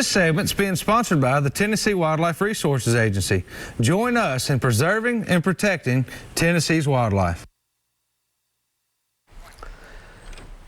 This segment's being sponsored by the Tennessee Wildlife Resources Agency. Join us in preserving and protecting Tennessee's wildlife.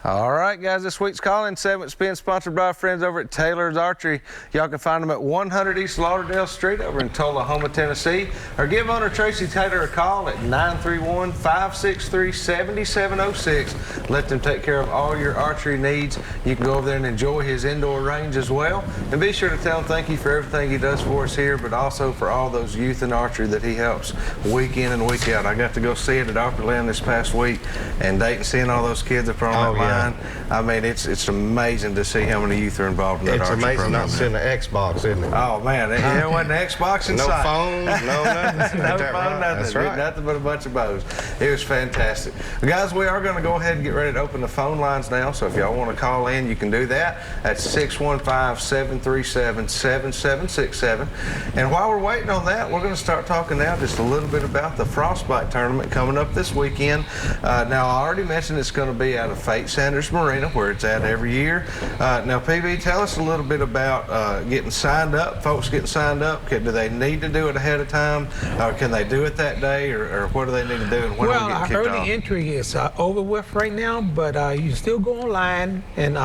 All right, guys, this week's call-in segment's being sponsored by our friends over at Taylor's Archery. Y'all can find them at 100 East Lauderdale Street over in Tullahoma, Tennessee, or give owner Tracy Taylor a call at 931-563-7706. Let them take care of all your archery needs. You can go over there and enjoy his indoor range as well. And be sure to tell him thank you for everything he does for us here, but also for all those youth in archery that he helps week in and week out. I got to go see it at Opryland this past week, and Dayton, seeing all those kids up on that line. I mean, it's amazing to see how many youth are involved in that archery program. It's amazing not seeing the Xbox, isn't it? Oh, man, there wasn't an Xbox inside. No phones, no nothing. No phone, nothing. That's right. Nothing but a bunch of bows. It was fantastic. Well, guys, we are going to go ahead and get ready to open the phone lines now, so if y'all want to call in, you can do that at 615-737-7767. And while we're waiting on that, we're going to start talking now just a little bit about the Frostbite Tournament coming up this weekend. Now, I already mentioned it's going to be out of Fate Sanders Marina, where it's at every year. Now, PB, tell us a little bit about getting signed up, folks getting signed up. Do they need to do it ahead of time, or can they do it that day, or what do they need to do, and when do we get kicked off? Well, our early entry is over with right now, but you can still go online and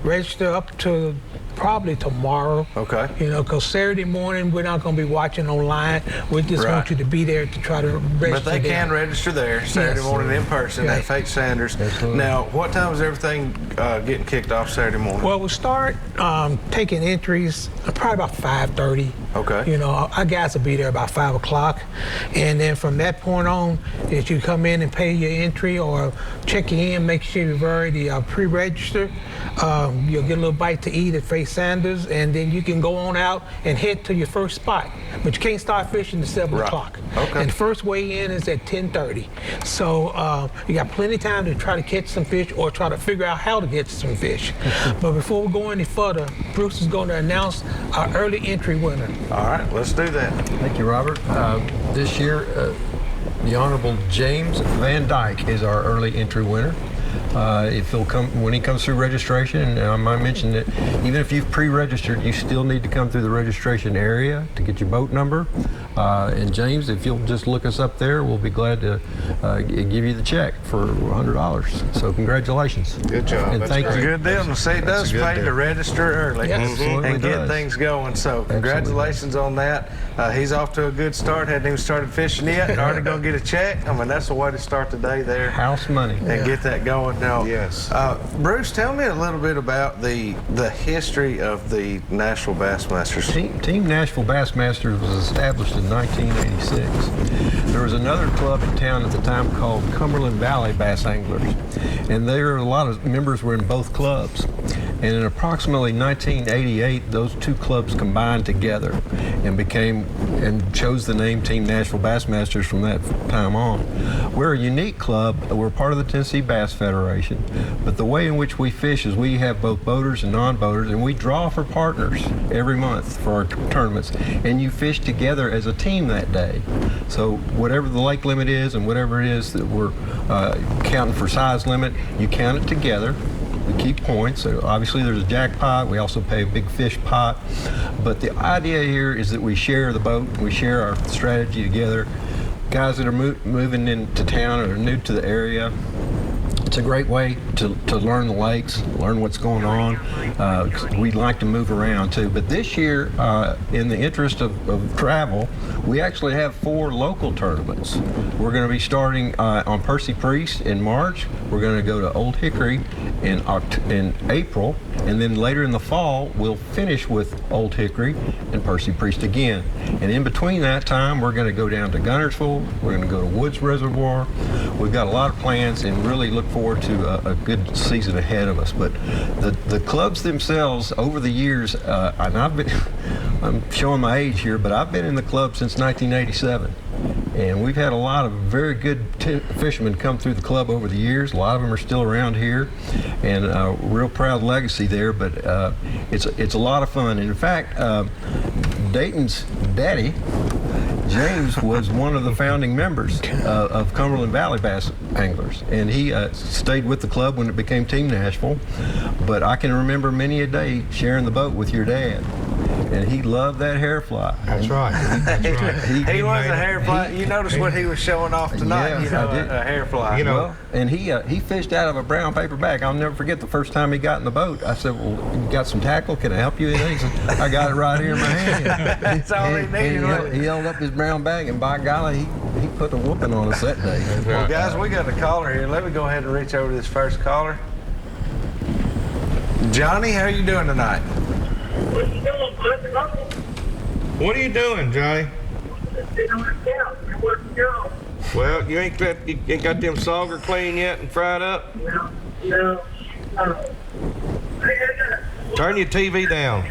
register up to probably tomorrow. Okay. You know, because Saturday morning we're not going to be watching online. We just want you to be there to try to register. But they can register there Saturday morning in person at Fate Sanders. Absolutely. Now, what time is everything getting kicked off Saturday morning? Well, we'll start taking entries probably about 5:30. Okay. You know, our guys will be there about 5 o'clock. And then from that point on, if you come in and pay your entry or check in, make sure you've already pre-registered. You'll get a little bite to eat at Fate Sanders, and then you can go on out and head to your first spot. But you can't start fishing at 7 o'clock. Okay. And the first weigh-in is at 10:30. So you got plenty of time to try to catch some fish or try to figure out how to get some fish. But before we go any further, Bruce is going to announce our early entry winner. All right, let's do that. Thank you, Robert. This year, the Honorable James Van Dyke is our early entry winner. If he'll come when he comes through registration, and I might mention that even if you've pre-registered, you still need to come through the registration area to get your boat number. And James, if you'll just look us up there, we'll be glad to give you the check for $100. So congratulations. Good job. And thank you. Good deal. And see, it does pay to register early and get things going. So congratulations on that. He's off to a good start. Hadn't even started fishing yet. Already going to get a check. I mean, that's the way to start the day there. House money. And get that going. Now, yes. Bruce, tell me a little bit about the history of the Nashville Bassmasters. Team Nashville Bassmasters was established in 1986. There was another club in town at the time called Cumberland Valley Bass Anglers, and there were a lot of members were in both clubs. And in approximately 1988, those two clubs combined together and chose the name Team Nashville Bassmasters from that time on. We're a unique club. We're part of the Tennessee Bass Federation, but the way in which we fish is we have both boaters and non-boaters, and we draw for partners every month for our tournaments, and you fish together as a team that day. So whatever the lake limit is and whatever it is that we're counting for size limit, you count it together. We keep points. So obviously there's a jackpot. We also pay a big fish pot. But the idea here is that we share the boat. We share our strategy together. Guys that are moving into town or are new to the area, it's a great way to learn the lakes, learn what's going on. We like to move around too. But this year, in the interest of travel, we actually have 4 local tournaments. We're going to be starting on Percy Priest in March. We're going to go to Old Hickory in April. And then later in the fall, we'll finish with Old Hickory and Percy Priest again. And in between that time, we're going to go down to Gunnersville. We're going to go to Woods Reservoir. We've got a lot of plans and really look forward to a good season ahead of us. But the clubs themselves, over the years, and I'm showing my age here, but I've been in the club since 1987. And we've had a lot of very good fishermen come through the club over the years. A lot of them are still around here, and a real proud legacy there. But it's a lot of fun. And in fact, Dayton's daddy, James was one of the founding members of Cumberland Valley Bass Anglers, and he stayed with the club when it became Team Nashville. But I can remember many a day sharing the boat with your dad, and he loved that hair fly. That's right. That's right. He was a hair fly. You noticed what he was showing off tonight, Yeah, you know, I did. a hair fly. You know, Well, and he fished out of a brown paper bag. I'll never forget the first time he got in the boat. I said, "Well, you got some tackle? Can I help you?" And he said, "I got it right here in my hand." That's all he needed. And he held up his brown bag, and by golly, he put a whooping on us that day. Well, guys, we got a caller here. Let me go ahead and reach over to this first caller. Johnny, how are you doing tonight? What you doing, bud? what are you doing, Johnny? Well, you ain't got them sauger clean yet and fried up? No. Turn your TV down.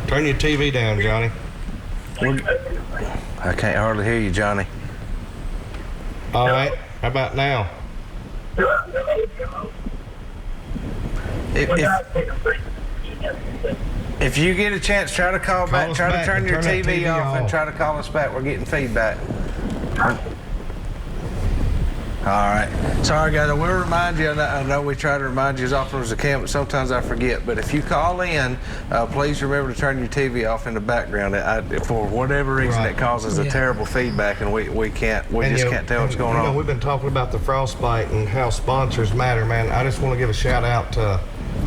Turn your TV down, Johnny. I can't hardly hear you, Johnny. All right. How about now? If you get a chance, try to call back. us Try back to turn and your turn that TV TV off and off. try to call us back. We're getting feedback. All right. Sorry, guys. I will remind you. I know we try to remind you as often as I can, but sometimes I forget. But if you call in, please remember to turn your TV off in the background. For whatever reason, Right. it causes a terrible feedback, and we just can't tell what's going on. We've been talking about the Frostbite and how sponsors matter, man. I just want to give a shout out to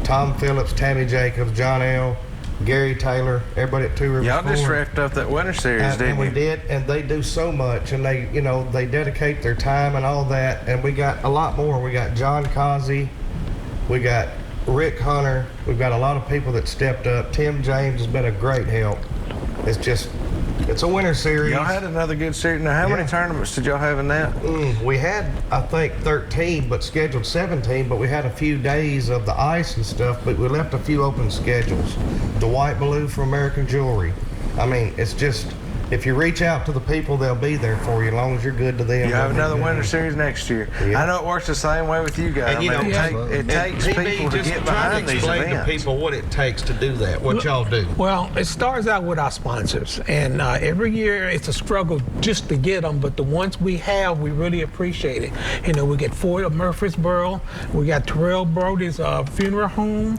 Tom Phillips, Tammy Jacobs, John L., Gary Taylor, everybody at Two Rivers Y'all just Ford. wrapped up that winter series, And didn't we you? did, and they do so much, and they dedicate their time and all that, and we got a lot more. We got John Causey, we got Rick Hunter, we've got a lot of people that stepped up. Tim James has been a great help. It's a winter series. Y'all had another good series. Now, how Yeah. many tournaments did y'all have in that? We had, I think, 13, but scheduled 17, but we had a few days of the ice and stuff, but we left a few open schedules. The White Baloo for American Jewelry. I mean, it's just, if you reach out to the people, they'll be there for you as long as you're good to them. You have they'll be another good. winter series next year. Yeah. I know it works the same way with you guys. And, you I mean, know, it takes And PB, people to just get try behind to these explain to events. people what it takes to do that, what y'all do. Well, it starts out with our sponsors, and every year it's a struggle just to get them, but the ones we have, we really appreciate it. You know, we get Ford of Murfreesboro, we got Terrell Brody's funeral home,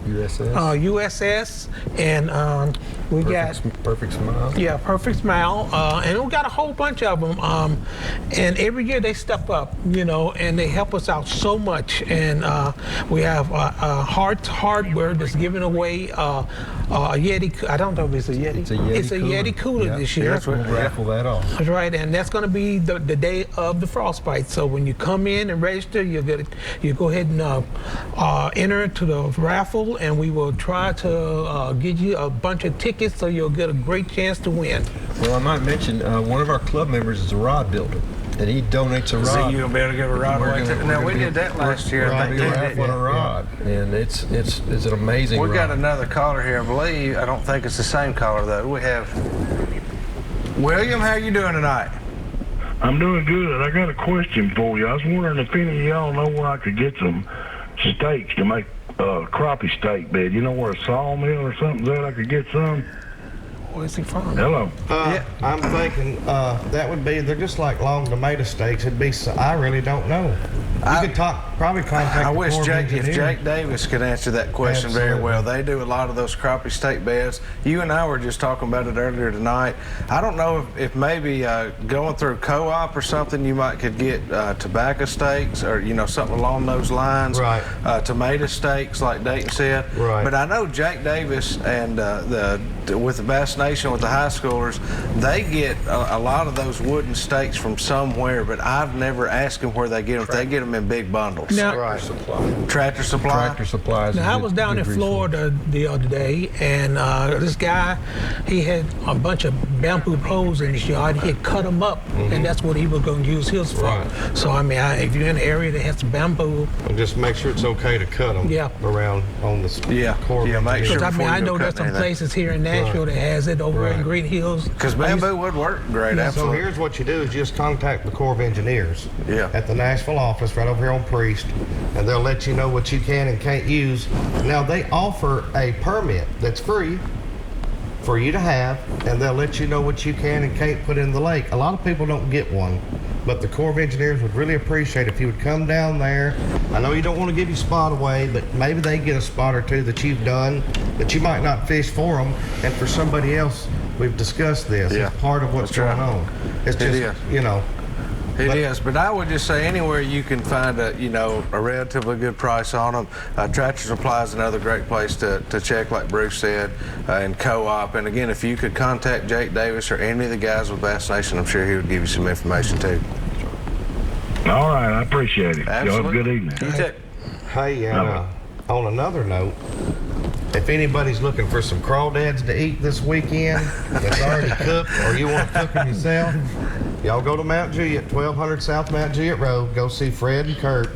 USS, and we got Perfect Smile. Yeah, Perfect Smile, and we got a whole bunch of them. And every year they step up, you know, and they help us out so much. And we have Hearts Hardware that's giving away a Yeti. I don't know if it's a Yeti. It's a Yeti cooler Yeah. this year. We'll raffle that off. That's right, and that's going to be the day of the Frostbite. So when you come in and register, you go ahead and enter to the raffle, and we will try to get you a bunch of tickets so you'll get a great chance to win. Well, I might mention one of our club members is a rod builder, and he donates a rod. So you're gonna be able to give a rod away. Now we did that last year. I We're think, gonna didn't raffle we? a rod, and it's an amazing We rod. got another caller here, I believe. I don't think it's the same caller though. We have William. How are you doing tonight? I'm doing good. I got a question for you. I was wondering if any of y'all know where I could get some steaks to make crappie steak bed. You know where a sawmill or something's at? I could get some. Where's he from? Hello. I'm thinking that would be, they're just like long tomato steaks. It'd be, I really don't know. You could probably contact I the wish Corps of if Engineers. Jake Davis could answer that question very Absolutely. well. They do a lot of those crappie steak beds. You and I were just talking about it earlier tonight. I don't know if maybe going through co-op or something, you might could get tobacco steaks or something along those lines. Right. Tomato steaks, like Dayton said. Right. But I know Jake Davis and with the Bass Nation with the high schoolers, they get a lot of those wooden steaks from somewhere. But I've never asked them where they get them. They get them in big bundles. Now, Right. Tractor Supply. Tractor Supplies. Now, I was down in Florida the other day, and this guy, he had a bunch of bamboo poles in his yard. He had cut them up, and that's what he was going to use his for. Right. So, I mean, if you're in an area that has some bamboo, And just make sure it's okay to cut them Yeah. around on the Corps of Yeah, make Engineers. sure. because I mean, before I you go know there's cutting some anything. places here in Nashville that has it over in Right. Green Hills. Because bamboo would work great, So absolutely. here's what you do is just contact the Corps of Engineers Yeah. at the Nashville office right over here on Priest, and they'll let you know what you can and can't use. Now, they offer a permit that's free for you to have, and they'll let you know what you can and can't put in the lake. A lot of people don't get one, but the Corps of Engineers would really appreciate if you would come down there. I know you don't want to give your spot away, but maybe they get a spot or two that you've done that you might not fish for them, and for somebody else. We've discussed this. Yeah, It's part of what's that's right. going on. It's just, is. you know, It is, but I would just say anywhere you can find a relatively good price on them. Tractor Supply is another great place to check, like Bruce said, and Co-op. And again, if you could contact Jake Davis or any of the guys with Bass Nation, I'm sure he would give you some information too. All right, I appreciate it. Y'all have a Absolutely. good evening. You too. hey, on another note, if anybody's looking for some crawdads to eat this weekend that's already cooked, or you want to cook them yourself, y'all go to Mount Juliet, 1200 South Mount Juliet Road. Go see Fred and Kurt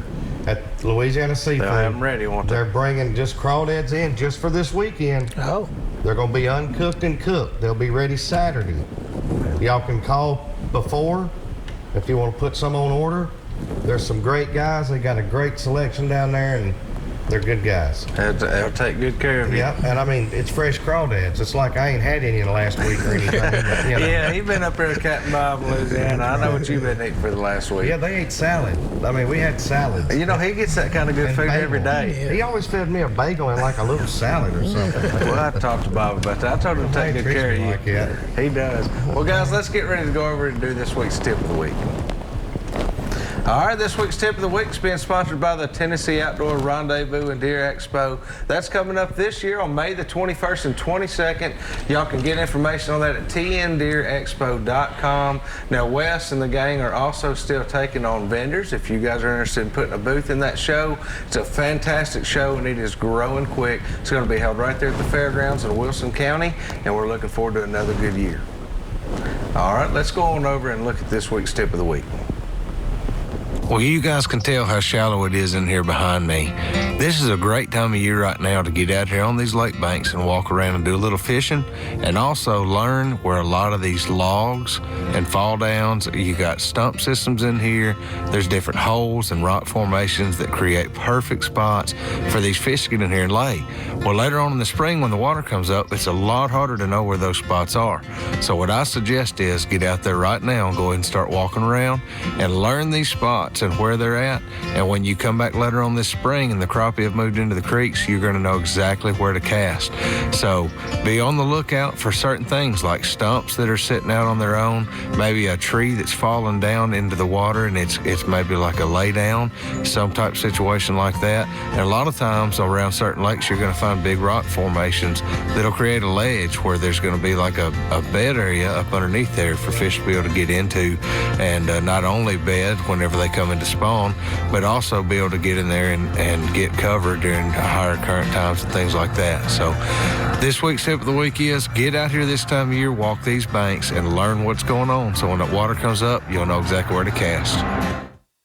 at Louisiana Seafood. They'll have them ready, won't they? They're bringing just crawdads in just for this weekend. Oh, They're going to be uncooked and cooked. They'll be ready Saturday. Y'all can call before if you want to put some on order. There's some great guys. They got a great selection down there, and they're good guys. They'll take good care of you. Yeah, and I mean, it's fresh crawdads. It's like I ain't had any in the last week or anything. But, you know. Yeah, he's been up there at Captain Bob, Louisiana. I know what you've been eating for the last week. Yeah, they ate salad. I mean, we had salads. You know, he gets that kind of good And food bagel. every day. He always fed me a bagel and like a little salad or something. Well, I talked to Bob about that. I told him to take He good care of you. treats me like that. He does. Well, guys, let's get ready to go over and do this week's tip of the week. All right, this week's tip of the week is being sponsored by the Tennessee Outdoor Rendezvous and Deer Expo. That's coming up this year on May the 21st and 22nd. Y'all can get information on that at tndeerexpo.com. Now, Wes and the gang are also still taking on vendors. If you guys are interested in putting a booth in that show, it's a fantastic show and it is growing quick. It's going to be held right there at the fairgrounds in Wilson County, and we're looking forward to another good year. All right, let's go on over and look at this week's tip of the week. Well, you guys can tell how shallow it is in here behind me. This is a great time of year right now to get out here on these lake banks and walk around and do a little fishing, and also learn where a lot of these logs and fall downs, you got stump systems in here. There's different holes and rock formations that create perfect spots for these fish to get in here and lay. Well, later on in the spring when the water comes up, it's a lot harder to know where those spots are. So what I suggest is get out there right now and go ahead and start walking around and learn these spots and where they're at. And when you come back later on this spring and the crappie have moved into the creeks, you're going to know exactly where to cast. So be on the lookout for certain things like stumps that are sitting out on their own, maybe a tree that's fallen down into the water and it's maybe like a lay down, some type of situation like that. And a lot of times around certain lakes, you're going to find big rock formations that'll create a ledge where there's going to be like a bed area up underneath there for fish to be able to get into, and not only bed whenever they come into spawn, but also be able to get in there and get cover during higher current times and things like that. So this week's tip of the week is get out here this time of year, walk these banks, and learn what's going on. So when that water comes up, you'll know exactly where to cast.